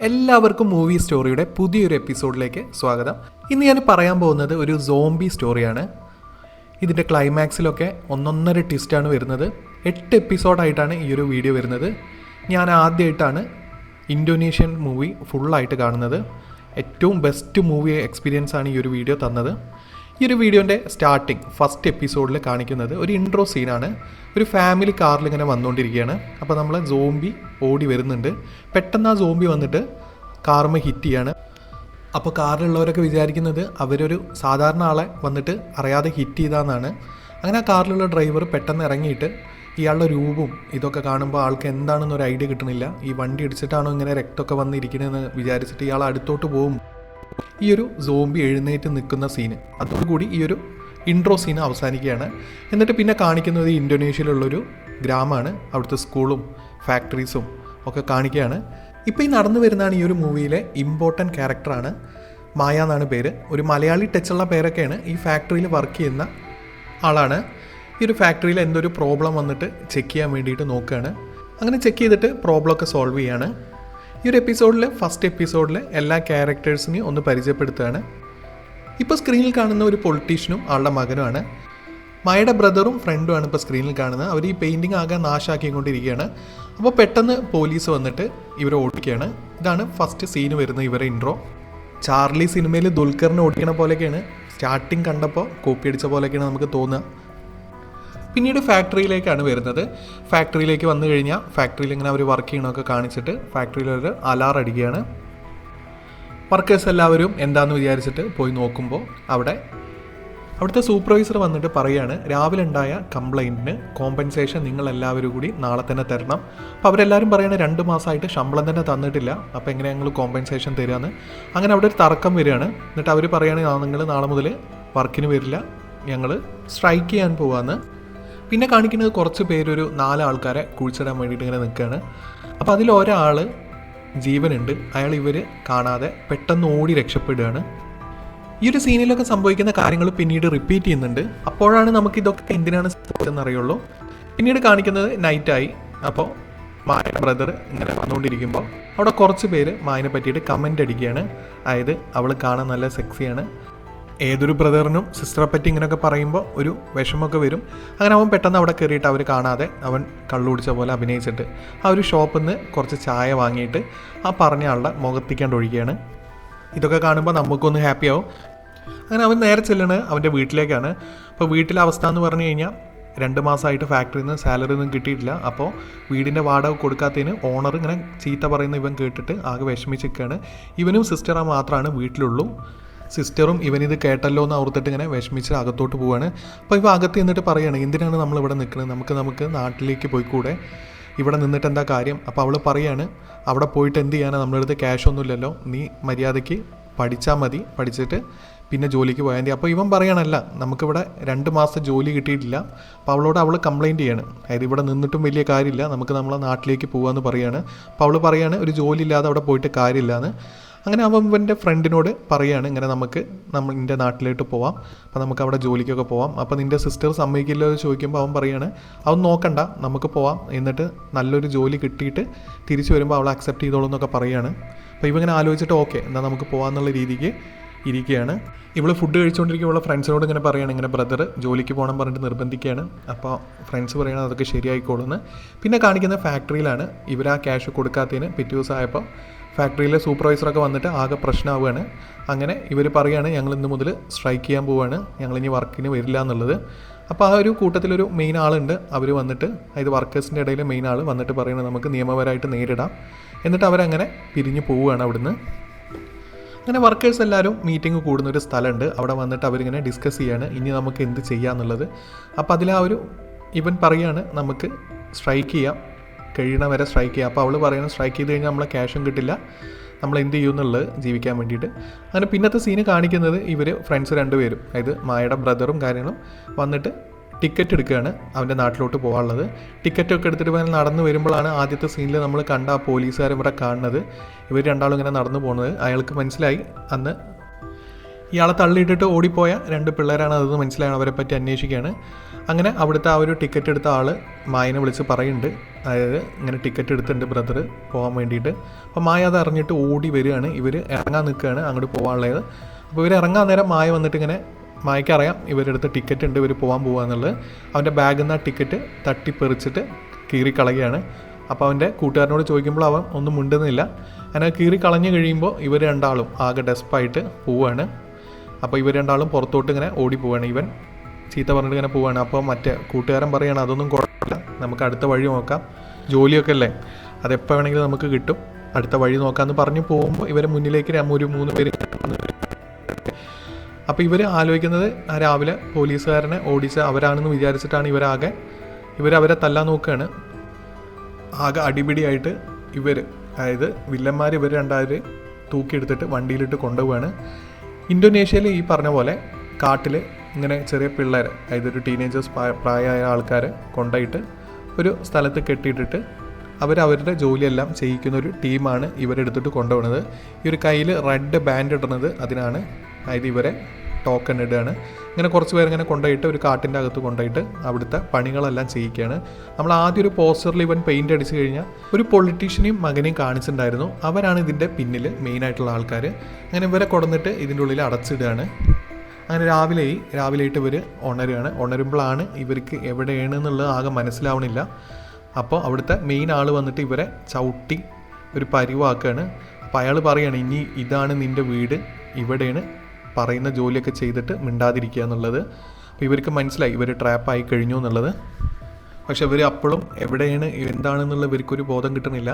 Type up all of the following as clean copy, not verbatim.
എല്ലാവർക്കും മൂവി സ്റ്റോറിയുടെ പുതിയൊരു എപ്പിസോഡിലേക്ക് സ്വാഗതം. ഇന്ന് ഞാൻ പറയാൻ പോകുന്നത് ഒരു സോംബി സ്റ്റോറിയാണ്. ഇതിൻ്റെ ക്ലൈമാക്സിലൊക്കെ ഒന്നൊന്നര ട്വിസ്റ്റാണ് വരുന്നത്. 8 എപ്പിസോഡായിട്ടാണ് ഈ ഒരു വീഡിയോ വരുന്നത്. ഞാൻ ആദ്യമായിട്ടാണ് ഇന്തോനേഷ്യൻ മൂവി ഫുള്ളായിട്ട് കാണുന്നത്. ഏറ്റവും ബെസ്റ്റ് മൂവി എക്സ്പീരിയൻസ് ആണ് ഈ ഒരു വീഡിയോ തന്നത്. ഈ ഒരു വീഡിയോൻ്റെ ഫസ്റ്റ് എപ്പിസോഡിൽ കാണിക്കുന്നത് ഒരു ഇൻട്രോ സീനാണ്. ഒരു ഫാമിലി കാറിൽ ഇങ്ങനെ വന്നുകൊണ്ടിരിക്കുകയാണ്. അപ്പോൾ നമ്മൾ സോംബി ഓടി വരുന്നുണ്ട്. പെട്ടെന്ന് ആ സോംബി വന്നിട്ട് കാറുമ്മ ഹിറ്റ് ചെയ്യാണ്. അപ്പോൾ കാറിലുള്ളവരൊക്കെ വിചാരിക്കുന്നത് അവരൊരു സാധാരണ ആളെ വന്നിട്ട് അറിയാതെ ഹിറ്റ് ചെയ്താന്നാണ്. അങ്ങനെ ആ കാറിലുള്ള ഡ്രൈവർ പെട്ടെന്ന് ഇറങ്ങിയിട്ട് ഇയാളുടെ രൂപവും ഇതൊക്കെ കാണുമ്പോൾ ആൾക്ക് എന്താണെന്നൊരു ഐഡിയ കിട്ടണില്ല. ഈ വണ്ടി ഇടിച്ചിട്ടാണോ ഇങ്ങനെ രക്തമൊക്കെ വന്നിരിക്കണമെന്ന് വിചാരിച്ചിട്ട് ഇയാൾ അടുത്തോട്ട് പോകും. ഈ ഒരു സോംബി എഴുന്നേറ്റ് നിൽക്കുന്ന സീന്, അതോടുകൂടി ഈ ഒരു ഇൻട്രോ സീൻ അവസാനിക്കുകയാണ്. എന്നിട്ട് പിന്നെ കാണിക്കുന്നത് ഇന്തോനേഷ്യയിലുള്ളൊരു ഗ്രാമമാണ്. അവിടുത്തെ സ്കൂളും ഫാക്ടറീസും ഒക്കെ കാണിക്കുകയാണ്. ഇപ്പോൾ ഈ നടന്നു വരുന്നതാണ് ഈ ഒരു മൂവിയിലെ ഇമ്പോർട്ടൻറ്റ് ക്യാരക്ടറാണ്. മായ എന്നാണ് പേര്. ഒരു മലയാളി ടച്ചുള്ള പേരൊക്കെയാണ്. ഈ ഫാക്ടറിയിൽ വർക്ക് ചെയ്യുന്ന ആളാണ്. ഈ ഒരു ഫാക്ടറിയിൽ എന്തൊരു പ്രോബ്ലം വന്നിട്ട് ചെക്ക് ചെയ്യാൻ വേണ്ടിയിട്ട് നോക്കുകയാണ്. അങ്ങനെ ചെക്ക് ചെയ്തിട്ട് പ്രോബ്ലമൊക്കെ സോൾവ് ചെയ്യാണ്. ഈ ഒരു ഫസ്റ്റ് എപ്പിസോഡിൽ എല്ലാ ക്യാരക്ടേഴ്സിനെയും ഒന്ന് പരിചയപ്പെടുത്തുകയാണ്. ഇപ്പോൾ സ്ക്രീനിൽ കാണുന്ന ഒരു പൊളിറ്റീഷ്യനും ആളുടെ മകനുമാണ്. മായയുടെ ബ്രദറും ഫ്രണ്ടുമാണ് ഇപ്പോൾ സ്ക്രീനിൽ കാണുന്നത്. അവർ ഈ പെയിൻറ്റിങ് ആകെ നാശാക്കിക്കൊണ്ടിരിക്കുകയാണ്. അപ്പോൾ പെട്ടെന്ന് പോലീസ് വന്നിട്ട് ഇവരെ ഓടിക്കുകയാണ്. ഇതാണ് ഫസ്റ്റ് സീന് വരുന്നത്, ഇവരെ ഇൻട്രോ. ചാർലി സിനിമയിൽ ദുൽഖറിനെ ഓടിക്കണ പോലെയൊക്കെയാണ്. സ്റ്റാർട്ടിങ് കണ്ടപ്പോൾ കോപ്പി അടിച്ച പോലെയൊക്കെയാണ് നമുക്ക് തോന്നുക. പിന്നീട് ഫാക്ടറിയിലേക്കാണ് വരുന്നത്. ഫാക്ടറിയിലേക്ക് വന്നു കഴിഞ്ഞാൽ ഫാക്ടറിയിൽ ഇങ്ങനെ അവർ വർക്ക് ചെയ്യണമൊക്കെ കാണിച്ചിട്ട് ഫാക്ടറിയിലൊരു അലാറം അടിക്കുകയാണ്. വർക്കേഴ്സ് എല്ലാവരും എന്താണെന്ന് വിചാരിച്ചിട്ട് പോയി നോക്കുമ്പോൾ അവിടുത്തെ സൂപ്പർവൈസർ വന്നിട്ട് പറയുകയാണ്, രാവിലെ ഉണ്ടായ കംപ്ലൈൻറ്റിന് കോമ്പൻസേഷൻ നിങ്ങളെല്ലാവരും കൂടി നാളെ തന്നെ തരണം. അപ്പോൾ അവരെല്ലാവരും പറയുകയാണ് 2 മാസമായിട്ട് ശമ്പളം തന്നെ തന്നിട്ടില്ല, അപ്പോൾ എങ്ങനെ ഞങ്ങൾ കോമ്പൻസേഷൻ തരാമെന്ന്. അങ്ങനെ അവിടെ ഒരു തർക്കം വരികയാണ്. എന്നിട്ട് അവർ പറയുകയാണ്, നിങ്ങൾ നാളെ മുതൽ വർക്കിന് വരില്ല, ഞങ്ങൾ സ്ട്രൈക്ക് ചെയ്യാൻ പോവാന്ന്. പിന്നെ കാണിക്കുന്നത് കുറച്ച് പേരൊരു 4 ആൾക്കാരെ കുഴിച്ചിടാൻ വേണ്ടിയിട്ട് ഇങ്ങനെ നിൽക്കുകയാണ്. അപ്പോൾ അതിലൊരാൾ ജീവനുണ്ട്. അയാൾ ഇവർ കാണാതെ പെട്ടെന്ന് ഓടി രക്ഷപ്പെടുകയാണ്. ഈ ഒരു സീനിലൊക്കെ സംഭവിക്കുന്ന കാര്യങ്ങൾ പിന്നീട് റിപ്പീറ്റ് ചെയ്യുന്നുണ്ട്. അപ്പോഴാണ് നമുക്കിതൊക്കെ എന്തിനാണ് സംഭവിച്ചതെന്നറിയുള്ളൂ. പിന്നീട് കാണിക്കുന്നത് നൈറ്റായി. അപ്പോൾ മായയുടെ ബ്രദർ ഇങ്ങനെ വന്നുകൊണ്ടിരിക്കുമ്പോൾ അവിടെ കുറച്ച് പേര് മായനെ പറ്റിയിട്ട് കമൻ്റ് അടിക്കുകയാണ്. അതായത് അവൾ കാണാൻ നല്ല സെക്സിയാണ്. ഏതൊരു ബ്രദറിനും സിസ്റ്ററെ പറ്റി ഇങ്ങനെയൊക്കെ പറയുമ്പോൾ ഒരു വിഷമമൊക്കെ വരും. അങ്ങനെ അവൻ പെട്ടെന്ന് അവിടെ കയറിയിട്ട് അവർ കാണാതെ അവൻ കള്ളു കുടിച്ച പോലെ അഭിനയിച്ചിട്ട് ആ ഒരു ഷോപ്പിൽ നിന്ന് കുറച്ച് ചായ വാങ്ങിയിട്ട് ആ പറഞ്ഞ ആളുടെ മുഖത്തേക്കാണ്ട് ഒഴിക്കുകയാണ്. ഇതൊക്കെ കാണുമ്പോൾ നമുക്കൊന്ന് ഹാപ്പിയാവും. അങ്ങനെ അവൻ നേരെ ചെല്ലണത് അവൻ്റെ വീട്ടിലേക്കാണ്. അപ്പോൾ വീട്ടിലെ അവസ്ഥ എന്ന് പറഞ്ഞു കഴിഞ്ഞാൽ 2 മാസമായിട്ട് ഫാക്ടറിയിൽ നിന്ന് സാലറി ഒന്നും കിട്ടിയിട്ടില്ല. അപ്പോൾ വീടിൻ്റെ വാടക കൊടുക്കാത്തതിന് ഓണർ ഇങ്ങനെ ചീത്ത പറയുന്ന ഇവൻ കേട്ടിട്ട് ആകെ വിഷമിച്ചിരിക്കുകയാണ്. ഇവനും സിസ്റ്റർ മാത്രമാണ് വീട്ടിലുള്ളൂ. സിസ്റ്ററും ഇവനിത് കേട്ടല്ലോ എന്ന് ഓർത്തിട്ട് ഇങ്ങനെ വിഷമിച്ച് അകത്തോട്ട് പോവുകയാണ്. അപ്പോൾ ഇവ അകത്ത് നിന്നിട്ട് പറയുകയാണ്, എന്തിനാണ് നമ്മളിവിടെ നിൽക്കുന്നത്, നമുക്ക് നാട്ടിലേക്ക് പോയിക്കൂടെ, ഇവിടെ നിന്നിട്ട് എന്താ കാര്യം. അപ്പോൾ അവൾ പറയുകയാണ്, അവിടെ പോയിട്ട് എന്ത് ചെയ്യാനാണ്, നമ്മളടുത്ത് ക്യാഷ് ഒന്നുമില്ലല്ലോ, നീ മര്യാദയ്ക്ക് പഠിച്ചാൽ മതി, പഠിച്ചിട്ട് പിന്നെ ജോലിക്ക് പോയാൽ മതി. അപ്പോൾ ഇവൻ പറയണല്ല, നമുക്കിവിടെ 2 മാസം ജോലി കിട്ടിയിട്ടില്ല. അപ്പോൾ അവൾ കംപ്ലയിൻറ്റ് ചെയ്യാണ്, അതായത് ഇവിടെ നിന്നിട്ടും വലിയ കാര്യമില്ല, നമുക്ക് നമ്മളെ നാട്ടിലേക്ക് പോകാമെന്ന് പറയുകയാണ്. അപ്പോൾ അവൾ പറയാണ്, ഒരു ജോലി ഇല്ലാതെ അവിടെ പോയിട്ട് കാര്യമില്ലാന്ന്. അങ്ങനെ അവൻ ഇവൻ്റെ ഫ്രണ്ടിനോട് പറയുകയാണ്, ഇങ്ങനെ നിൻ്റെ നാട്ടിലോട്ട് പോവാം, അപ്പോൾ നമുക്ക് അവിടെ ജോലിക്കൊക്കെ പോവാം. അപ്പോൾ നിൻ്റെ സിസ്റ്റർ സമ്മതിക്കില്ലോ എന്ന് ചോദിക്കുമ്പോൾ അവൻ പറയുകയാണ്, അവൻ നോക്കണ്ട, നമുക്ക് പോവാം, എന്നിട്ട് നല്ലൊരു ജോലി കിട്ടിയിട്ട് തിരിച്ചു വരുമ്പോൾ അവൾ അക്സെപ്റ്റ് ചെയ്തോളൂ എന്നൊക്കെ പറയുകയാണ്. അപ്പോൾ ഇവങ്ങനെ ആലോചിച്ചിട്ട് ഓക്കെ എന്നാൽ നമുക്ക് പോകാമെന്നുള്ള രീതിക്ക് ഇരിക്കുകയാണ്. ഇവൾ ഫുഡ് കഴിച്ചുകൊണ്ടിരിക്കുമ്പോൾ ഉള്ള ഫ്രണ്ട്സിനോട് ഇങ്ങനെ പറയുകയാണ്, ഇങ്ങനെ ബ്രദർ ജോലിക്ക് പോകണം പറഞ്ഞിട്ട് നിർബന്ധിക്കുകയാണ്. അപ്പോൾ ഫ്രണ്ട്സ് പറയുകയാണ് അതൊക്കെ ശരിയായിക്കോളുമെന്ന്. പിന്നെ കാണിക്കുന്ന ഫാക്ടറിയിലാണ്. ഇവർ ആ ക്യാഷ് കൊടുക്കാത്തതിന് പിറ്റേ ദിവസം ആയപ്പോൾ ഫാക്ടറിയിലെ സൂപ്പർവൈസറൊക്കെ വന്നിട്ട് ആകെ പ്രശ്നമാവുകയാണ്. അങ്ങനെ ഇവർ പറയുകയാണ്, ഞങ്ങൾ ഇന്ന് മുതൽ സ്ട്രൈക്ക് ചെയ്യാൻ പോവുകയാണ്, ഞങ്ങളിനി വർക്കിന് വരില്ല എന്നുള്ളത്. അപ്പോൾ ആ ഒരു കൂട്ടത്തിലൊരു മെയിൻ ആളുണ്ട്. അവർ വന്നിട്ട്, അതായത് വർക്കേഴ്സിൻ്റെ ഇടയിൽ മെയിൻ ആൾ വന്നിട്ട് പറയുന്നത് നമുക്ക് നിയമപരമായിട്ട് നേരിടാം. എന്നിട്ട് അവരങ്ങനെ പിരിഞ്ഞ് പോവുകയാണ് അവിടുന്ന്. അങ്ങനെ വർക്കേഴ്സ് എല്ലാവരും മീറ്റിംഗ് കൂടുന്നൊരു സ്ഥലമുണ്ട്. അവിടെ വന്നിട്ട് അവരിങ്ങനെ ഡിസ്കസ് ചെയ്യാണ് ഇനി നമുക്ക് എന്ത് ചെയ്യാമെന്നുള്ളത്. അപ്പോൾ അതിൽ ഇവൻ പറയുകയാണ്, നമുക്ക് സ്ട്രൈക്ക് ചെയ്യാം, കഴിയണ വരെ സ്ട്രൈക്ക് ചെയ്യാം. അപ്പോൾ അവൾ പറയുന്നത്, സ്ട്രൈക്ക് ചെയ്ത് കഴിഞ്ഞാൽ നമ്മളെ ക്യാഷും കിട്ടില്ല, നമ്മൾ എന്ത് ചെയ്യും എന്നുള്ളത് ജീവിക്കാൻ വേണ്ടിയിട്ട്. അങ്ങനെ പിന്നത്തെ സീന് കാണിക്കുന്നത് ഇവർ ഫ്രണ്ട്സ് 2 പേരും, അതായത് മായയുടെ ബ്രദറും കാര്യങ്ങളും വന്നിട്ട് ടിക്കറ്റ് എടുക്കുകയാണ് അവൻ്റെ നാട്ടിലോട്ട് പോകാനുള്ളത്. ടിക്കറ്റൊക്കെ എടുത്തിട്ട് ഇവൻ നടന്നു വരുമ്പോഴാണ് ആദ്യത്തെ സീനിൽ നമ്മൾ കണ്ട ആ പോലീസുകാരൻ ഇവിടെ കാണുന്നത്. ഇവർ രണ്ടാളും ഇങ്ങനെ നടന്നു പോകുന്നത്. അയാൾക്ക് മനസ്സിലായി അന്ന് ഇയാളെ തള്ളിയിട്ടിട്ട് ഓടിപ്പോയ 2 പിള്ളേരാണ്, അതെന്ന് മനസ്സിലാണ്. അവരെ പറ്റി അന്വേഷിക്കുകയാണ്. അങ്ങനെ അവിടുത്തെ ആ ഒരു ടിക്കറ്റ് എടുത്ത ആൾ മായനെ വിളിച്ച് പറയുന്നുണ്ട്, അതായത് ഇങ്ങനെ ടിക്കറ്റ് എടുത്തിട്ടുണ്ട് ബ്രദർ പോകാൻ വേണ്ടിയിട്ട്. അപ്പോൾ മായ അത് അറിഞ്ഞിട്ട് ഓടി വരികയാണ്. ഇവർ ഇറങ്ങാൻ നിൽക്കുകയാണ് അങ്ങോട്ട് പോകാനുള്ളത്. അപ്പോൾ ഇവർ ഇറങ്ങാൻ നേരം മായ വന്നിട്ട് ഇങ്ങനെ, മായക്കറിയാം ഇവരെടുത്ത് ടിക്കറ്റ് ഉണ്ട്, ഇവർ പോകാൻ പോകാന്നുള്ളത്. അവൻ്റെ ബാഗിൽ നിന്ന് ആ ടിക്കറ്റ് തട്ടിപ്പെറിച്ചിട്ട് കീറിക്കളയുകയാണ്. അപ്പോൾ അവൻ്റെ കൂട്ടുകാരനോട് ചോദിക്കുമ്പോൾ അവൻ ഒന്നും മിണ്ടുന്നില്ല. അങ്ങനെ കീറിക്കളഞ്ഞ് കഴിയുമ്പോൾ ഇവർ രണ്ടാളും ആകെ ഡെസ്പായിട്ട് പോവുകയാണ്. അപ്പോൾ ഇവർ രണ്ടാളും പുറത്തോട്ട് ഇങ്ങനെ ഓടി പോവുകയാണ്. ഇവൻ ചീത്ത പറഞ്ഞിട്ട് ഇങ്ങനെ പോവുകയാണ്. അപ്പോൾ മറ്റേ കൂട്ടുകാരൻ പറയുകയാണ്, അതൊന്നും കുഴപ്പമില്ല, നമുക്ക് അടുത്ത വഴി നോക്കാം, ജോലിയൊക്കെ അല്ലേ, അതെപ്പോൾ വേണമെങ്കിലും നമുക്ക് കിട്ടും, അടുത്ത വഴി നോക്കാമെന്ന് പറഞ്ഞ് പോകുമ്പോൾ ഇവരെ മുന്നിലേക്ക് ഒരു 3 പേര്. അപ്പോൾ ഇവർ ആലോചിക്കുന്നത് രാവിലെ പോലീസുകാരനെ ഓടിച്ച അവരാണെന്ന് വിചാരിച്ചിട്ടാണ് ഇവരവരെ തല്ലാൻ നോക്കുകയാണ്. ആകെ അടിപിടിയായിട്ട് അതായത് വില്ലന്മാർ ഇവർ രണ്ടാമത് തൂക്കിയെടുത്തിട്ട് വണ്ടിയിലിട്ട് കൊണ്ടുപോവുകയാണ്. ഇന്തോനേഷ്യയിൽ ഈ പറഞ്ഞ പോലെ കാട്ടിൽ ഇങ്ങനെ ചെറിയ പിള്ളേർ, അതായത് ഒരു ടീനേജേഴ്സ് പ്രായമായ ആൾക്കാരെ കൊണ്ടുപോയിട്ട് ഒരു സ്ഥലത്ത് കെട്ടിയിട്ടിട്ട് അവരവരുടെ ജോലിയെല്ലാം ചെയ്യിക്കുന്ന ഒരു ടീമാണ് ഇവരെടുത്തിട്ട് കൊണ്ടുപോകുന്നത്. ഈ ഒരു കയ്യിൽ റെഡ് ബാൻഡ് ഇടുന്നത് അതിനാണ്, അതായത് ഇവരെ ടോക്കൺ ഇടുകയാണ്. ഇങ്ങനെ കുറച്ച് പേരിങ്ങനെ കൊണ്ടുപോയിട്ട് ഒരു കാട്ടിൻ്റെ അകത്ത് കൊണ്ടുപോയിട്ട് അവിടുത്തെ പണികളെല്ലാം ചെയ്യിക്കുകയാണ്. നമ്മൾ ആദ്യം ഒരു പോസ്റ്ററിൽ ഇവൻ പെയിൻ്റ് അടിച്ച് കഴിഞ്ഞാൽ ഒരു പൊളിറ്റീഷ്യനെയും മകനെയും കാണിച്ചിട്ടുണ്ടായിരുന്നു. അവരാണ് ഇതിൻ്റെ പിന്നിൽ മെയിനായിട്ടുള്ള ആൾക്കാർ. അങ്ങനെ ഇവരെ കൊണ്ടുവന്നിട്ട് ഇതിൻ്റെ ഉള്ളിൽ അടച്ചിടുകയാണ്. അങ്ങനെ രാവിലെയായിട്ട് ഇവർ ഉണരുമ്പോഴാണ് ഇവർക്ക് എവിടെയാണ് എന്നുള്ളത് ആകെ മനസ്സിലാവണില്ല. അപ്പോൾ അവിടുത്തെ മെയിൻ ആൾ വന്നിട്ട് ഇവരെ ചവിട്ടി ഒരു പരിവാക്കുകയാണ്. അപ്പോൾ അയാൾ പറയുകയാണ്, ഇനി ഇതാണ് നിൻ്റെ വീട്, ഇവിടെയാണ് പറയുന്ന ജോലിയൊക്കെ ചെയ്തിട്ട് മിണ്ടാതിരിക്കുക എന്നുള്ളത്. അപ്പോൾ ഇവർക്ക് മനസ്സിലായി ഇവർ ട്രാപ്പായി കഴിഞ്ഞു എന്നുള്ളത്. പക്ഷെ ഇവർ അപ്പോഴും എവിടെയാണ് എന്താണെന്നുള്ള ഇവർക്കൊരു ബോധം കിട്ടുന്നില്ല.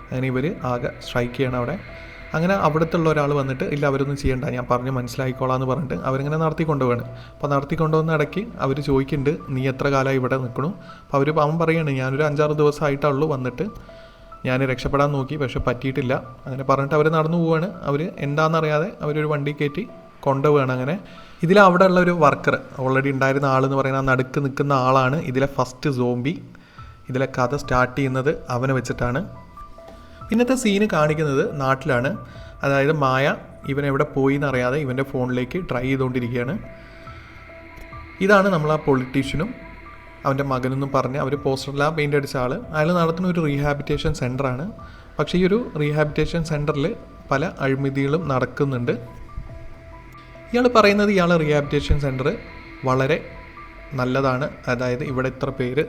അങ്ങനെ ഇവർ ആകെ സ്ട്രൈക്ക് ചെയ്യണം അവിടെ. അങ്ങനെ അവിടുത്തെ ഒരാൾ വന്നിട്ട്, ഇല്ല അവരൊന്നും ചെയ്യണ്ട, ഞാൻ പറഞ്ഞ് മനസ്സിലായിക്കോളാം എന്ന് പറഞ്ഞിട്ട് അവരിങ്ങനെ നടത്തിക്കൊണ്ടുപോവാണ്. അപ്പോൾ നടത്തിക്കൊണ്ടുവന്ന ഇടയ്ക്ക് അവർ ചോദിക്കുന്നുണ്ട്, നീ എത്ര കാലമായി ഇവിടെ നിൽക്കണു? അപ്പോൾ അവൻ പറയുകയാണ്, ഞാനൊരു 5-6 ദിവസമായിട്ടുള്ളൂ വന്നിട്ട്, ഞാൻ രക്ഷപ്പെടാൻ നോക്കി പക്ഷെ പറ്റിയിട്ടില്ല. അങ്ങനെ പറഞ്ഞിട്ട് അവർ നടന്നു പോവുകയാണ്. അവർ എന്താണെന്നറിയാതെ അവരൊരു വണ്ടി കയറ്റി കൊണ്ടുപോവുകയാണ്. അങ്ങനെ അവിടെ ഉള്ള ഒരു വർക്കർ, ഓൾറെഡി ഉണ്ടായിരുന്ന ആളെന്ന് പറയുന്ന ആ നടുക്ക് നിൽക്കുന്ന ആളാണ് ഇതിലെ ഫസ്റ്റ് സോംബി. ഇതിലെ കഥ സ്റ്റാർട്ട് ചെയ്യുന്നത് അവനെ വെച്ചിട്ടാണ്. പിന്നത്തെ സീന് കാണിക്കുന്നത് നാട്ടിലാണ്. അതായത് മായ ഇവൻ എവിടെ പോയി എന്നറിയാതെ ഇവൻ്റെ ഫോണിലേക്ക് ട്രൈ ചെയ്തുകൊണ്ടിരിക്കുകയാണ്. ഇതാണ് നമ്മൾ ആ പൊളിറ്റീഷ്യനും അവൻ്റെ മകനെന്നും പറഞ്ഞ് അവർ പോസ്റ്ററിലാണ് പെയിൻ്റ് അടിച്ച ആൾ. അയാൾ നടത്തുന്ന ഒരു റീഹാബിറ്റേഷൻ സെൻ്ററാണ്. പക്ഷേ ഈ ഒരു റീഹാബിറ്റേഷൻ സെൻ്ററിൽ പല അഴിമതികളും നടക്കുന്നുണ്ട്. ഇയാൾ പറയുന്നത് ഇയാളെ റീഹാബിറ്റേഷൻ സെൻ്റർ വളരെ നല്ലതാണ്, അതായത് ഇവിടെ ഇത്ര പേര്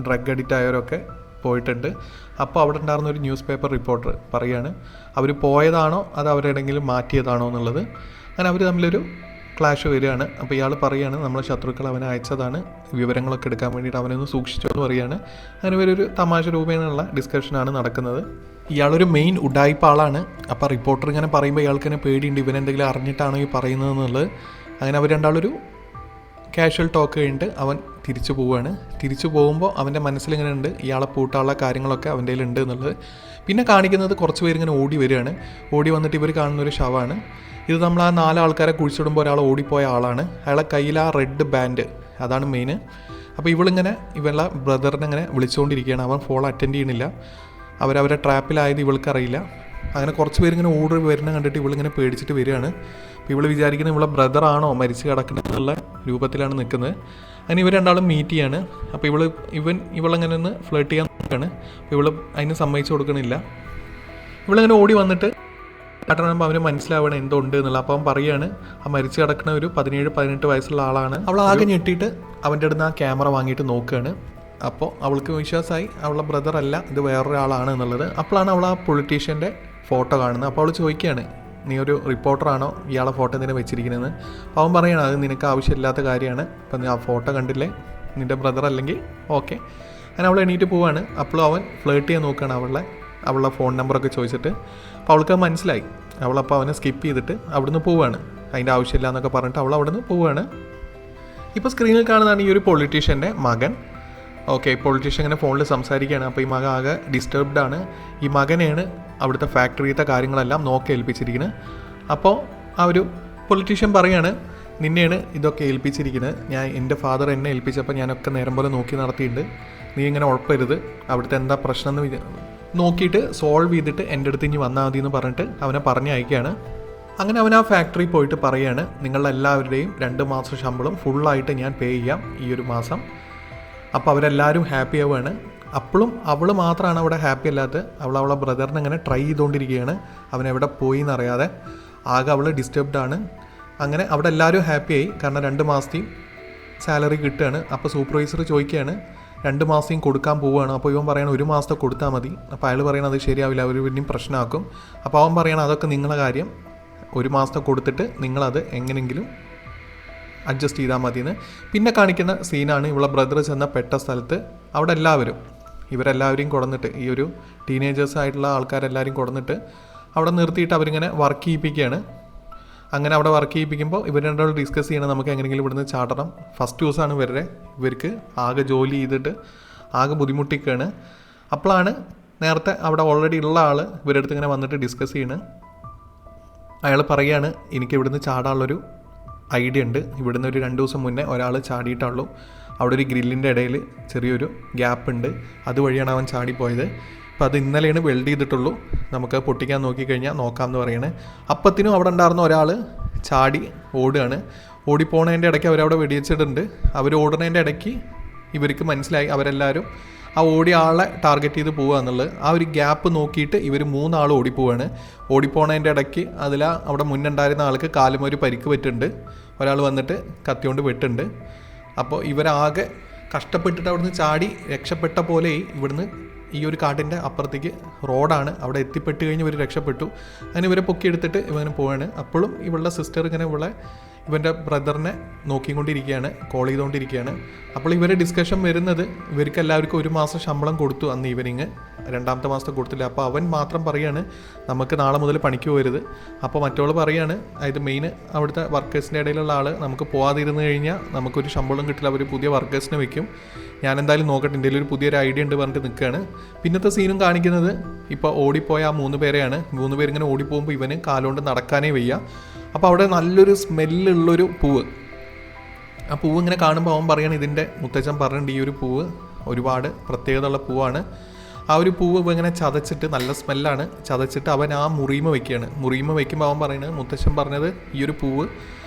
ഡ്രഗ് അഡിക്റ്റ് ആയവരൊക്കെ പോയിട്ടുണ്ട്. അപ്പോൾ അവിടെ ഉണ്ടായിരുന്ന ഒരു ന്യൂസ് പേപ്പർ റിപ്പോർട്ടർ പറയുകയാണ്, അവർ പോയതാണോ അത് അവരെവിടെയെങ്കിലും മാറ്റിയതാണോ എന്നുള്ളത്. അങ്ങനെ അവർ തമ്മിലൊരു ക്ലാഷ് വരികയാണ്. അപ്പോൾ ഇയാൾ പറയുകയാണ്, നമ്മളെ ശത്രുക്കൾ അവനെ അയച്ചതാണ്, വിവരങ്ങളൊക്കെ എടുക്കാൻ വേണ്ടിയിട്ട് അവനൊന്ന് സൂക്ഷിച്ചോ എന്ന് പറയുകയാണ്. അങ്ങനെ ഇവരൊരു തമാശ രൂപേണയുള്ള ഡിസ്കഷനാണ് നടക്കുന്നത്. ഇയാളൊരു മെയിൻ ഉഡായിപ്പ് ആളാണ്. അപ്പോൾ റിപ്പോർട്ടർ ഇങ്ങനെ പറയുമ്പോൾ ഇയാൾക്ക് തന്നെ പേടിയുണ്ട്, ഇവനെന്തെങ്കിലും അറിഞ്ഞിട്ടാണോ ഈ പറയുന്നതെന്നുള്ളത്. അങ്ങനെ അവർ രണ്ടാളൊരു കാഷ്വൽ ടോക്ക് കഴിഞ്ഞിട്ട് അവൻ തിരിച്ചു പോവുകയാണ്. തിരിച്ചു പോകുമ്പോൾ അവൻ്റെ മനസ്സിലിങ്ങനെ ഉണ്ട് ഇയാളെ പൂട്ടാനുള്ള കാര്യങ്ങളൊക്കെ അവൻ്റെ കയ്യിലുണ്ട് എന്നുള്ളത്. പിന്നെ കാണിക്കുന്നത് കുറച്ച് പേരിങ്ങനെ ഓടി വരികയാണ്. ഓടി വന്നിട്ട് ഇവർ കാണുന്നൊരു ശവമാണ്. ഇത് നമ്മൾ ആ 4 ആൾക്കാരെ കുഴിച്ചിടുമ്പോൾ ഒരാൾ ഓടിപ്പോയ ആളാണ്. അയാളെ കയ്യിൽ ആ റെഡ് ബാൻഡ്, അതാണ് മെയിൻ. അപ്പോൾ ഇവളിങ്ങനെ ഇവളുടെ ബ്രദറിനെ ഇങ്ങനെ വിളിച്ചുകൊണ്ടിരിക്കുകയാണ്. അവൻ ഫോൺ അറ്റൻഡ് ചെയ്യണില്ല. അവരവരെ ട്രാപ്പിലായത് ഇവൾക്കറിയില്ല. അങ്ങനെ കുറച്ച് പേരിങ്ങനെ ഓടി വരുന്ന കണ്ടിട്ട് ഇവളിങ്ങനെ പേടിച്ചിട്ട് വരികയാണ്. അപ്പോൾ ഇവൾ വിചാരിക്കുന്നത് ഇവളെ ബ്രദറാണോ മരിച്ച് കിടക്കണമെന്നുള്ള രൂപത്തിലാണ് നിൽക്കുന്നത്. അങ്ങനെ ഇവർ രണ്ടാളും മീറ്റ് ചെയ്യാണ്. അപ്പോൾ ഇവളങ്ങനെ ഒന്ന് ഫ്ലേർട്ട് ചെയ്യാൻ നോക്കുകയാണ്. അപ്പോൾ ഇവൾ അതിന് സമ്മതിച്ചു കൊടുക്കണില്ല. ഇവളിങ്ങനെ ഓടി വന്നിട്ട് കാട്ടണമ്പോൾ അവന് മനസ്സിലാവണം എന്തോ ഉണ്ട് എന്നുള്ള. അപ്പോൾ അവൻ പറയുകയാണ് ആ മരിച്ച് കിടക്കുന്ന ഒരു 17-18 വയസ്സുള്ള ആളാണ്. അവൾ ആകെ ഞെട്ടിയിട്ട് അവൻ്റെ അടുത്ത് ആ ക്യാമറ വാങ്ങിയിട്ട് നോക്കുകയാണ്. അപ്പോൾ അവൾക്ക് വിശ്വാസമായി അവളുടെ ബ്രദർ അല്ല, ഇത് വേറൊരാളാണ് എന്നുള്ളത്. അപ്പോഴാണ് അവൾ ആ പൊളിറ്റീഷ്യൻ്റെ ഫോട്ടോ കാണുന്നത്. അപ്പോൾ അവൾ ചോദിക്കുകയാണ്, നീ ഒരു റിപ്പോർട്ടറാണോ, ഇയാളെ ഫോട്ടോ എന്തിനാ വെച്ചിരിക്കുന്നതെന്ന്. അപ്പോൾ അവൻ പറയുകയാണ്, അത് നിനക്ക് ആവശ്യമില്ലാത്ത കാര്യമാണ്, അപ്പം നീ ആ ഫോട്ടോ കണ്ടില്ലേ, നിൻ്റെ ബ്രദർ അല്ലെങ്കിൽ ഓക്കെ. അങ്ങനെ അവൾ എണീറ്റ് പോവാണ്. അപ്പോൾ അവൻ ഫ്ലേർട്ട് ചെയ്യാൻ നോക്കുകയാണ് അവളുടെ ഫോൺ നമ്പറൊക്കെ ചോദിച്ചിട്ട്. അപ്പോൾ അവൾക്ക് മനസ്സിലായി. അവളപ്പോൾ അവനെ സ്കിപ്പ് ചെയ്തിട്ട് അവിടുന്ന് പോവുകയാണ്. അതിൻ്റെ ആവശ്യമില്ല എന്നൊക്കെ പറഞ്ഞിട്ട് അവൾ അവിടുന്ന് പോവുകയാണ്. ഇപ്പോൾ സ്ക്രീനിൽ കാണുന്നതാണ് ഈ ഒരു പൊളിറ്റീഷ്യൻ്റെ മകൻ. ഓക്കെ, പൊളിറ്റീഷ്യൻ ഇങ്ങനെ ഫോണിൽ സംസാരിക്കുകയാണ്. അപ്പോൾ ഈ മകൻ ആകെ ഡിസ്റ്റർബ്ഡ് ആണ്. ഈ മകനെയാണ് അവിടുത്തെ ഫാക്ടറിയിലത്തെ കാര്യങ്ങളെല്ലാം നോക്കി ഏൽപ്പിച്ചിരിക്കുന്നത്. അപ്പോൾ ആ ഒരു പൊളിറ്റീഷ്യൻ പറയാണ്, നിന്നെയാണ് ഇതൊക്കെ ഏൽപ്പിച്ചിരിക്കുന്നത്, എൻ്റെ ഫാദർ എന്നെ ഏൽപ്പിച്ചപ്പോൾ ഞാനൊക്കെ നേരം പോലെ നോക്കി നടത്തിയിട്ടുണ്ട്, നീ ഇങ്ങനെ ഉഴപ്പരുത്, അവിടുത്തെ എന്താ പ്രശ്നം എന്ന് നോക്കിയിട്ട് സോൾവ് ചെയ്തിട്ട് എൻ്റെ അടുത്ത് ഇനി വന്നാൽ മതി എന്ന് പറഞ്ഞിട്ട് അവനെ പറഞ്ഞ് അയക്കുകയാണ്. അങ്ങനെ അവൻ ആ ഫാക്ടറി പോയിട്ട് പറയാണ്, നിങ്ങളുടെ എല്ലാവരുടെയും 2 മാസം ശമ്പളം ഫുള്ളായിട്ട് ഞാൻ പേ ചെയ്യാം ഈ ഒരു മാസം. അപ്പോൾ അവരെല്ലാവരും ഹാപ്പി ആവുകയാണ്. അപ്പോഴും അവൾ മാത്രമാണ് അവിടെ ഹാപ്പി അല്ലാത്തത്. അവളെ ബ്രദറിനെ ഇങ്ങനെ ട്രൈ ചെയ്തുകൊണ്ടിരിക്കുകയാണ്, അവനെവിടെ പോയി എന്നറിയാതെ. ആകെ അവൾ ഡിസ്റ്റർബ്ഡാണ്. അങ്ങനെ അവിടെ എല്ലാവരും ഹാപ്പിയായി, കാരണം 2 മാസത്തെയും സാലറി കിട്ടുകയാണ്. അപ്പോൾ സൂപ്പർവൈസർ ചോദിക്കുകയാണ് 2 മാസത്തെയും കൊടുക്കാൻ പോവുകയാണ്. അപ്പോൾ ഇവൻ പറയണം 1 മാസത്തെ കൊടുത്താൽ മതി. അപ്പോൾ അയാൾ പറയണത് അത് ശരിയാവില്ല, അവർ പിന്നെയും പ്രശ്നമാക്കും. അപ്പോൾ അവൻ പറയണം അതൊക്കെ നിങ്ങളുടെ കാര്യം, 1 മാസത്തെ കൊടുത്തിട്ട് നിങ്ങളത് എങ്ങനെയെങ്കിലും അഡ്ജസ്റ്റ് ചെയ്താൽ മതിയെന്ന്. പിന്നെ കാണിക്കുന്ന സീനാണ് ഇവളെ ബ്രദർ ചെന്ന പെട്ട സ്ഥലത്ത്. അവിടെ ഇവരെല്ലാവരെയും കൊടുന്നിട്ട്, ഈ ഒരു ടീനേജേഴ്സ് ആയിട്ടുള്ള ആൾക്കാരെല്ലാവരും കൊടുന്നിട്ട് അവിടെ നിർത്തിയിട്ട് അവരിങ്ങനെ വർക്ക് ചെയ്യിപ്പിക്കുകയാണ്. അങ്ങനെ അവിടെ വർക്ക് ചെയ്യിപ്പിക്കുമ്പോൾ ഇവർ രണ്ടാളും ഡിസ്കസ് ചെയ്യണം, നമുക്ക് എങ്ങനെയെങ്കിലും ഇവിടുന്ന് ചാടണം. ഫസ്റ്റ് ദിവസമാണ് ഇവർക്ക് ആകെ ജോലി ചെയ്തിട്ട് ആകെ ബുദ്ധിമുട്ടിക്കുകയാണ്. അപ്പോഴാണ് നേരത്തെ അവിടെ ഓൾറെഡി ഉള്ള ആൾ ഇവരുടെ അടുത്ത് ഇങ്ങനെ വന്നിട്ട് ഡിസ്കസ് ചെയ്യണം. അയാൾ പറയുകയാണ്, എനിക്ക് ഇവിടുന്ന് ചാടാനുള്ളൊരു ഐഡിയ ഉണ്ട്. ഇവിടുന്ന് ഒരു 2 ദിവസം മുന്നേ ഒരാൾ ചാടിയിട്ടുള്ളൂ. അവിടെ ഒരു ഗ്രില്ലിൻ്റെ ഇടയിൽ ചെറിയൊരു ഗ്യാപ്പ് ഉണ്ട്, അതുവഴിയാണ് അവൻ ചാടിപ്പോയത്. അപ്പോൾ അത് ഇന്നലെയാണ് വെൽഡ് ചെയ്തിട്ടുള്ളൂ, നമുക്ക് പൊട്ടിക്കാൻ നോക്കിക്കഴിഞ്ഞാൽ നോക്കാമെന്ന് പറയണേ. അപ്പത്തിനും അവിടെ ഉണ്ടായിരുന്ന ഒരാൾ ചാടി ഓടുകയാണ്. ഓടിപ്പോണതിൻ്റെ ഇടയ്ക്ക് അവരവിടെ വെടിവെച്ചിട്ടുണ്ട്. അവർ ഓടുന്നതിൻ്റെ ഇടയ്ക്ക് ഇവർക്ക് മനസ്സിലായി അവരെല്ലാവരും ആ ഓടിയ ആളെ ടാർഗറ്റ് ചെയ്ത് പോവുക എന്നുള്ളത്. ആ ഒരു ഗ്യാപ്പ് നോക്കിയിട്ട് ഇവർ 3 ആൾ ഓടിപ്പോവാണ്. ഓടിപ്പോണതിൻ്റെ ഇടയ്ക്ക് അവിടെ മുന്നുണ്ടായിരുന്ന ആൾക്ക് കാലും ഒരു പരിക്ക് പറ്റുന്നുണ്ട്. ഒരാൾ വന്നിട്ട് കത്തിയോണ്ട് വെട്ടുണ്ട്. അപ്പോൾ ഇവരാകെ കഷ്ടപ്പെട്ടിട്ട് അവിടുന്ന് ചാടി രക്ഷപ്പെട്ട പോലെ ഇവിടുന്ന് ഈ ഒരു കാട്ടിൻ്റെ അപ്പുറത്തേക്ക് റോഡാണ്, അവിടെ എത്തിപ്പെട്ട് കഴിഞ്ഞ് ഇവർ രക്ഷപ്പെട്ടു. അങ്ങനെ ഇവരെ പൊക്കിയെടുത്തിട്ട് ഇവന് പോവാണ്. അപ്പോഴും ഇവളുടെ സിസ്റ്റർ ഇങ്ങനെ ഇവൻ്റെ ബ്രദറിനെ നോക്കിക്കൊണ്ടിരിക്കുകയാണ്, കോൾ ചെയ്തുകൊണ്ടിരിക്കുകയാണ്. അപ്പോൾ ഇവരെ ഡിസ്കഷൻ വരുന്നത്, ഇവർക്ക് എല്ലാവർക്കും 1 മാസം ശമ്പളം കൊടുത്തു അന്ന് ഈവനിങ്, 2ാമത്തെ മാസത്തെ കൊടുത്തില്ല. അപ്പോൾ അവൻ മാത്രം പറയാണ് നമുക്ക് നാളെ മുതൽ പണിക്ക് പോകരുത്. അപ്പോൾ മറ്റോൾ പറയാണ്, അതായത് മെയിൻ അവിടുത്തെ വർക്കേഴ്സിൻ്റെ ഇടയിലുള്ള ആൾ, നമുക്ക് പോകാതിരുന്ന് കഴിഞ്ഞാൽ നമുക്കൊരു ശമ്പളം കിട്ടില്ല, അവർ പുതിയ വർക്കേഴ്സിനെ വെക്കും, ഞാൻ എന്തായാലും നോക്കട്ടെ, എൻ്റെ ഒരു പുതിയൊരു ഐഡിയ ഉണ്ട് പറഞ്ഞിട്ട് നിൽക്കുകയാണ്. പിന്നത്തെ സീനും കാണിക്കുന്നത് ഇപ്പോൾ ഓടിപ്പോയ ആ 3 പേരെയാണ്. 3 പേരിങ്ങനെ ഓടിപ്പോകുമ്പോൾ ഇവന് കാലുകൊണ്ട് നടക്കാനേ വയ്യ. അപ്പോൾ അവിടെ നല്ലൊരു സ്മെല്ലുള്ളൊരു പൂവ്, ആ പൂവ് ഇങ്ങനെ കാണുമ്പോൾ അവൻ പറയാണ്, ഇതിൻ്റെ മുത്തച്ഛൻ പറഞ്ഞിട്ടുണ്ട് ഈ ഒരു പൂവ് ഒരുപാട് പ്രത്യേകതയുള്ള പൂവാണ്. ആ ഒരു പൂവ് ഇങ്ങനെ ചതച്ചിട്ട്, നല്ല സ്മെല്ലാണ്, ചതച്ചിട്ട് അവൻ ആ മുറിമ വയ്ക്കുകയാണ്. മുറിമ വയ്ക്കുമ്പോൾ അവൻ പറയുന്നത്, മുത്തച്ഛൻ പറഞ്ഞത് ഈ ഒരു പൂവ്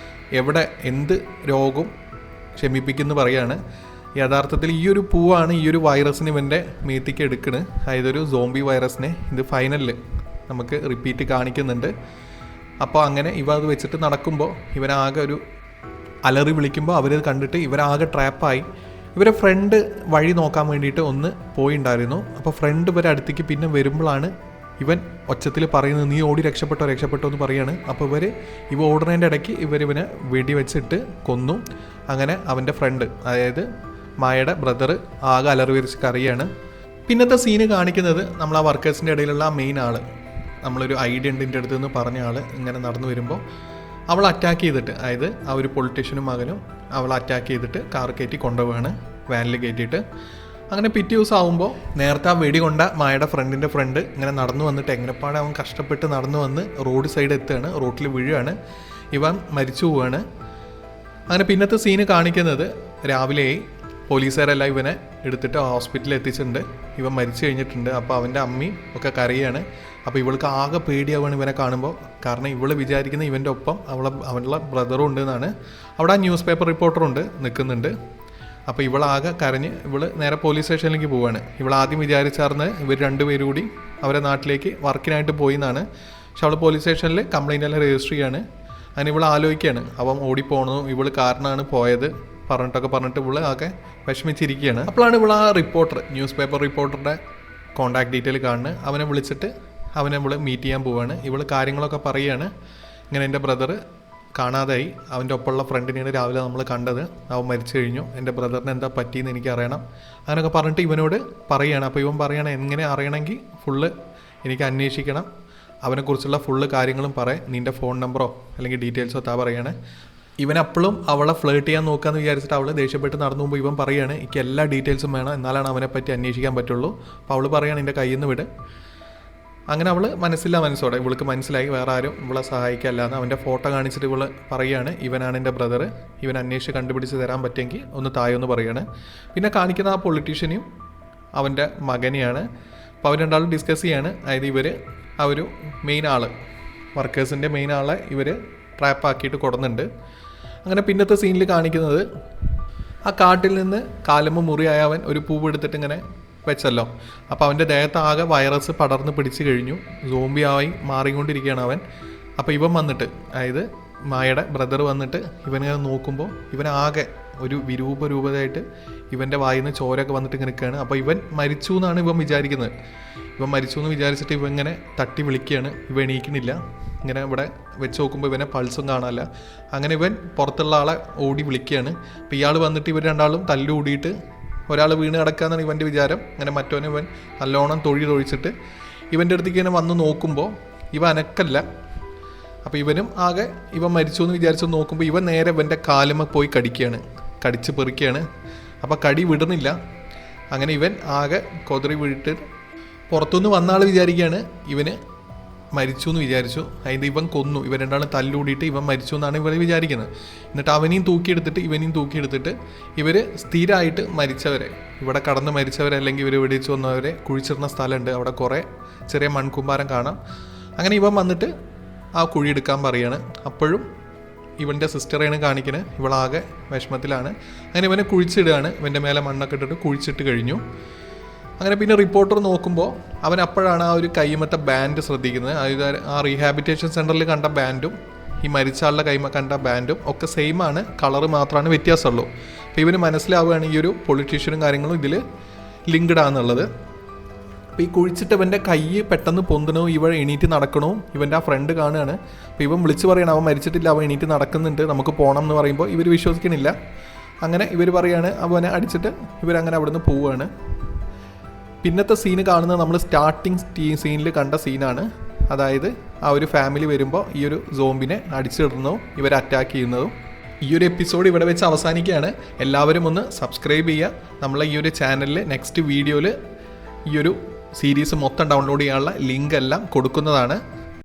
എവിടെ എന്ത് രോഗവും ശമിപ്പിക്കുമെന്ന് പറയാണ്. യഥാർത്ഥത്തിൽ ഈ ഒരു പൂവാണ് ഈ ഒരു വൈറസിന് ഇവൻ്റെ മേത്തേക്ക് എടുക്കുന്നത്, അതായത് ഒരു സോംബി വൈറസിനെ. ഇത് ഫൈനലിൽ നമുക്ക് റിപ്പീറ്റ് കാണിക്കുന്നുണ്ട്. അപ്പോൾ അങ്ങനെ ഇവ അത് വെച്ചിട്ട് നടക്കുമ്പോൾ ഇവനാകെ ഒരു അലറി വിളിക്കുമ്പോൾ അവരത് കണ്ടിട്ട് ഇവരാകെ ട്രാപ്പായി. ഇവരെ ഫ്രണ്ട് വഴി നോക്കാൻ വേണ്ടിയിട്ട് ഒന്ന് പോയിണ്ടായിരുന്നു. അപ്പോൾ ഫ്രണ്ട് ഇവരെ അടുത്തേക്ക് പിന്നെ വരുമ്പോഴാണ് ഇവൻ ഒച്ചത്തിൽ പറയുന്നത്, നീ ഓടി രക്ഷപ്പെട്ടോ എന്ന് പറയാണ്. അപ്പോൾ ഇവ ഓടുന്നതിൻ്റെ ഇടയ്ക്ക് ഇവനെ വെടിവെച്ചിട്ട് കൊന്നു. അങ്ങനെ അവൻ്റെ ഫ്രണ്ട്, അതായത് മായയുടെ ബ്രദർ, ആകെ അലറി വിരിച്ച് കറിയാണ്. പിന്നത്തെ സീന് കാണിക്കുന്നത് നമ്മൾ ആ വർക്കേഴ്സിൻ്റെ ഇടയിലുള്ള ആ മെയിൻ ആൾ, നമ്മളൊരു ഐഡിയ ഉണ്ട് എൻ്റെ അടുത്ത് നിന്ന് പറഞ്ഞ ആൾ ഇങ്ങനെ നടന്നു വരുമ്പോൾ അവൾ അറ്റാക്ക് ചെയ്തിട്ട്, അതായത് ആ ഒരു പൊളിറ്റീഷ്യനും മകനും അവളെ അറ്റാക്ക് ചെയ്തിട്ട് കാർ കയറ്റി കൊണ്ടുപോവാണ്, വാനിൽ കയറ്റിയിട്ട്. അങ്ങനെ പിറ്റേ ദിവസം ആകുമ്പോൾ നേരത്തെ ആ വെടി കൊണ്ട മായയുടെ ഫ്രണ്ടിൻ്റെ ഫ്രണ്ട് ഇങ്ങനെ നടന്നു വന്നിട്ട് എങ്ങനെപ്പാടെ അവൻ കഷ്ടപ്പെട്ട് നടന്നു വന്ന് റോഡ് സൈഡ് എത്തുകയാണ്, റോട്ടിൽ വീഴുകയാണ്, ഇവൻ മരിച്ചു പോവുകയാണ്. അങ്ങനെ പിന്നത്തെ സീന് കാണിക്കുന്നത് രാവിലെ പോലീസുകാരെല്ലാം ഇവനെ എടുത്തിട്ട് ഹോസ്പിറ്റലിൽ എത്തിച്ചിട്ടുണ്ട്, ഇവൻ മരിച്ചു കഴിഞ്ഞിട്ടുണ്ട്. അപ്പോൾ അവൻ്റെ അമ്മയും ഒക്കെ കരയാണ്. അപ്പോൾ ഇവൾക്ക് ആകെ പേടിയാവുകയാണ് ഇവനെ കാണുമ്പോൾ, കാരണം ഇവൾ വിചാരിക്കുന്ന ഇവൻ്റെ ഒപ്പം അവനുള്ള ബ്രദറും ഉണ്ട് എന്നാണ്. അവിടെ ആ ന്യൂസ് പേപ്പർ റിപ്പോർട്ടറുണ്ട് നിൽക്കുന്നുണ്ട്. അപ്പോൾ ഇവളാകെ കരഞ്ഞ് നേരെ പോലീസ് സ്റ്റേഷനിലേക്ക് പോവുകയാണ്. ഇവളാദ്യം വിചാരിച്ചാർന്ന് ഇവർ 2 പേരും കൂടി അവരെ നാട്ടിലേക്ക് വർക്കിനായിട്ട് പോയി എന്നാണ്. പക്ഷെ അവൾ പോലീസ് സ്റ്റേഷനിൽ കംപ്ലയിൻ്റ് എല്ലാം രജിസ്റ്റർ ചെയ്യാണ്. അങ്ങനെ ഇവൾ ആലോചിക്കുകയാണ്, അവൻ ഓടിപ്പോണു, ഇവൾ കാരണമാണ് പോയത് പറഞ്ഞിട്ട് ഇവൾ ആകെ വിഷമിച്ചിരിക്കുകയാണ്. അപ്പോഴാണ് ഇവൾ ആ ന്യൂസ് പേപ്പർ റിപ്പോർട്ടറുടെ കോൺടാക്ട് ഡീറ്റെയിൽ കാണുന്നത്. അവനെ വിളിച്ചിട്ട് ഇവൾ മീറ്റ് ചെയ്യാൻ പോവുകയാണ്. ഇവൾ കാര്യങ്ങളൊക്കെ പറയുകയാണ്, ഇങ്ങനെ എൻ്റെ ബ്രദർ കാണാതായി, അവൻ്റെ ഒപ്പമുള്ള ഫ്രണ്ടിനെയാണ് രാവിലെ നമ്മൾ കണ്ടത്, അവൻ മരിച്ചു കഴിഞ്ഞു, എൻ്റെ ബ്രദറിന് എന്താ പറ്റിയെന്ന് എനിക്ക് അറിയണം, അങ്ങനെയൊക്കെ പറഞ്ഞിട്ട് ഇവനോട് പറയുകയാണ്. അപ്പോൾ ഇവൻ പറയുകയാണ്, എങ്ങനെ അറിയണമെങ്കിൽ ഫുള്ള് എനിക്ക് അന്വേഷിക്കണം, അവനെക്കുറിച്ചുള്ള ഫുള്ള് കാര്യങ്ങളും നിൻ്റെ ഫോൺ നമ്പറോ അല്ലെങ്കിൽ ഡീറ്റെയിൽസോ പറയുകയാണ്. ഇവനപ്പോഴും അവളെ ഫ്ലേർട്ട് ചെയ്യാൻ നോക്കാമെന്ന് വിചാരിച്ചിട്ട് അവൾ ദേഷ്യപ്പെട്ട് നടന്നു പോകുമ്പോൾ ഇവൻ പറയുകയാണ്, എനിക്ക് എല്ലാ ഡീറ്റെയിൽസും വേണം, എന്നാലാണ് അവനെ പറ്റി അന്വേഷിക്കാൻ പറ്റുള്ളൂ. അപ്പോൾ അവൾ പറയുകയാണ്, എൻ്റെ കയ്യിൽ നിന്ന് വിട്. അങ്ങനെ അവൾ മനസ്സോടെ ഇവൾക്ക് മനസ്സിലായി വേറെ ആരും ഇവളെ സഹായിക്കല്ലാന്ന്. അവൻ്റെ ഫോട്ടോ കാണിച്ചിട്ട് ഇവൾ പറയുകയാണ്, ഇവനാണ് എൻ്റെ ബ്രദർ, ഇവൻ അന്വേഷിച്ച് കണ്ടുപിടിച്ച് തരാൻ പറ്റുമെങ്കിൽ ഒന്ന് താഴെന്ന് പറയുകയാണ്. പിന്നെ കാണിക്കുന്ന ആ പൊളിറ്റീഷ്യനെയും അവൻ്റെ മകനെയാണ്. അപ്പോൾ അവർ രണ്ടാളും ഡിസ്കസ് ചെയ്യാണ്, അതായത് ഇവർ ആ ഒരു മെയിൻ ആൾ വർക്കേഴ്സിൻ്റെ മെയിൻ ആളെ ഇവർ ട്രാപ്പാക്കിയിട്ട് കൊടുക്കുന്നുണ്ട്. അങ്ങനെ പിന്നത്തെ സീനിൽ കാണിക്കുന്നത് ആ കാട്ടിൽ നിന്ന് കാലുമ്പ് മുറിയായ അവൻ ഒരു പൂവ് എടുത്തിട്ട് ഇങ്ങനെ വെച്ചല്ലോ. അപ്പോൾ അവൻ്റെ ദേഹത്ത് ആകെ വൈറസ് പടർന്ന് പിടിച്ച് കഴിഞ്ഞു, സോംബിയായി മാറിക്കൊണ്ടിരിക്കുകയാണ് അവൻ. അപ്പോൾ ഇവൻ വന്നിട്ട്, അതായത് മായയുടെ ബ്രദർ വന്നിട്ട് ഇവനിങ്ങനെ നോക്കുമ്പോൾ ഇവനാകെ ഒരു വിരൂപരൂപതയായിട്ട് ഇവൻ്റെ വായിൽ നിന്ന് ചോരയൊക്കെ വന്നിട്ട് ഇങ്ങനെ നിൽക്കുകയാണ്. അപ്പോൾ ഇവൻ മരിച്ചു എന്നാണ് ഇവൻ വിചാരിക്കുന്നത്. ഇവൻ മരിച്ചു എന്ന് വിചാരിച്ചിട്ട് ഇവൻ ഇങ്ങനെ തട്ടി വിളിക്കുകയാണ്. ഇവൻ എണീക്കണില്ല. ഇങ്ങനെ ഇവിടെ വെച്ച് നോക്കുമ്പോൾ ഇവനെ പൾസും കാണാനില്ല. അങ്ങനെ ഇവൻ പുറത്തുള്ള ആളെ ഓടി വിളിക്കുകയാണ്. അപ്പോൾ ഇയാൾ വന്നിട്ട് ഇവർ രണ്ടാളും തല്ലുകൂടിയിട്ട് ഒരാൾ വീണ് കിടക്കാന്നാണ് ഇവൻ്റെ വിചാരം. അങ്ങനെ മറ്റവനെ ഇവൻ നല്ലോണം തൊഴിച്ചിട്ട് ഇവൻ്റെ അടുത്തേക്ക് ഇങ്ങനെ വന്ന് നോക്കുമ്പോൾ ഇവ അനക്കല്ല. അപ്പോൾ ഇവനും ആകെ ഇവൻ മരിച്ചു എന്ന് വിചാരിച്ചു നോക്കുമ്പോൾ ഇവൻ നേരെ ഇവൻ്റെ കാലുമ്മ പോയി കടിച്ച് പെറുക്കുകയാണ്. അപ്പോൾ കടി വിടുന്നില്ല. അങ്ങനെ ഇവൻ ആകെ കൊതറി വീട്ട് പുറത്തുനിന്ന് വന്ന ആൾ വിചാരിക്കുകയാണ് ഇവന് മരിച്ചു എന്ന് വിചാരിച്ചു. അതിൻ്റെ ഇവൻ കൊന്നു. ഇവൻ രണ്ടാളും തല്ലൂടിയിട്ട് ഇവൻ മരിച്ചു എന്നാണ് ഇവർ വിചാരിക്കുന്നത്. എന്നിട്ട് അവനെയും തൂക്കിയെടുത്തിട്ട് ഇവനെയും തൂക്കിയെടുത്തിട്ട് ഇവർ സ്ഥിരമായിട്ട് മരിച്ചവരെ, ഇവിടെ കടന്ന് മരിച്ചവരെ അല്ലെങ്കിൽ ഇവർ വെടിച്ച് വന്നവരെ കുഴിച്ചിടുന്ന സ്ഥലമുണ്ട്. അവിടെ കുറേ ചെറിയ മൺകൂമ്പാരം കാണാം. അങ്ങനെ ഇവൻ വന്നിട്ട് ആ കുഴി എടുക്കാൻ പറയുകയാണ്. അപ്പോഴും ഇവൻ്റെ സിസ്റ്ററേണ് കാണിക്കുന്നത്. ഇവളാകെ വിഷമത്തിലാണ്. അങ്ങനെ ഇവനെ കുഴിച്ചിടുകയാണ്. ഇവൻ്റെ മേലെ മണ്ണൊക്കെ ഇട്ടിട്ട് കുഴിച്ചിട്ട് കഴിഞ്ഞു. അങ്ങനെ പിന്നെ റിപ്പോർട്ടർ നോക്കുമ്പോൾ അവൻ അപ്പോഴാണ് ആ ഒരു കൈമത്തെ ബാൻഡ് ശ്രദ്ധിക്കുന്നത്. അതായത് ആ റീഹാബിറ്റേഷൻ സെൻ്ററിൽ കണ്ട ബാൻഡും ഈ മരിച്ച ആളുടെ കൈമ കണ്ട ബാൻഡും ഒക്കെ സെയിം ആണ്, കളറ് മാത്രമാണ് വ്യത്യാസമുള്ളൂ. അപ്പോൾ ഇവന് മനസ്സിലാവുകയാണ് ഈ ഒരു പൊളിറ്റീഷ്യനും കാര്യങ്ങളും ഇതിൽ ലിങ്ക്ഡ് ആണെന്നുള്ളത്. അപ്പോൾ ഈ കുഴിച്ചിട്ടവൻ്റെ കൈ പെട്ടെന്ന് പൊന്തണോ, ഇവൻ എണീറ്റ് നടക്കണോ, ഇവൻ്റെ ആ ഫ്രണ്ട് കാണുകയാണ്. അപ്പോൾ ഇവൻ വിളിച്ച് പറയണം അവൻ മരിച്ചിട്ടില്ല, അവൻ എണീറ്റ് നടക്കുന്നുണ്ട്, നമുക്ക് പോകണം എന്ന് പറയുമ്പോൾ ഇവർ വിശ്വസിക്കണില്ല. അങ്ങനെ ഇവർ പറയുകയാണ്, അവനെ അടിച്ചിട്ട് ഇവരങ്ങനെ അവിടെ നിന്ന് പോവുകയാണ്. പിന്നത്തെ സീന് കാണുന്നത് നമ്മൾ സ്റ്റാർട്ടിങ് സീനിൽ കണ്ട സീനാണ്. അതായത് ആ ഒരു ഫാമിലി വരുമ്പോൾ ഈ ഒരു സോംബിനെ അടിച്ചിടുന്നതും ഇവരെ അറ്റാക്ക് ചെയ്യുന്നതും. ഈ ഒരു എപ്പിസോഡ് ഇവിടെ വെച്ച് അവസാനിക്കുകയാണ്. എല്ലാവരും ഒന്ന് സബ്സ്ക്രൈബ് ചെയ്യുക. നമ്മളെ ഈ ഒരു ചാനലിൽ നെക്സ്റ്റ് വീഡിയോയിൽ ഈ ഒരു സീരീസ് മൊത്തം ഡൗൺലോഡ് ചെയ്യാനുള്ള ലിങ്ക് എല്ലാം കൊടുക്കുന്നതാണ്.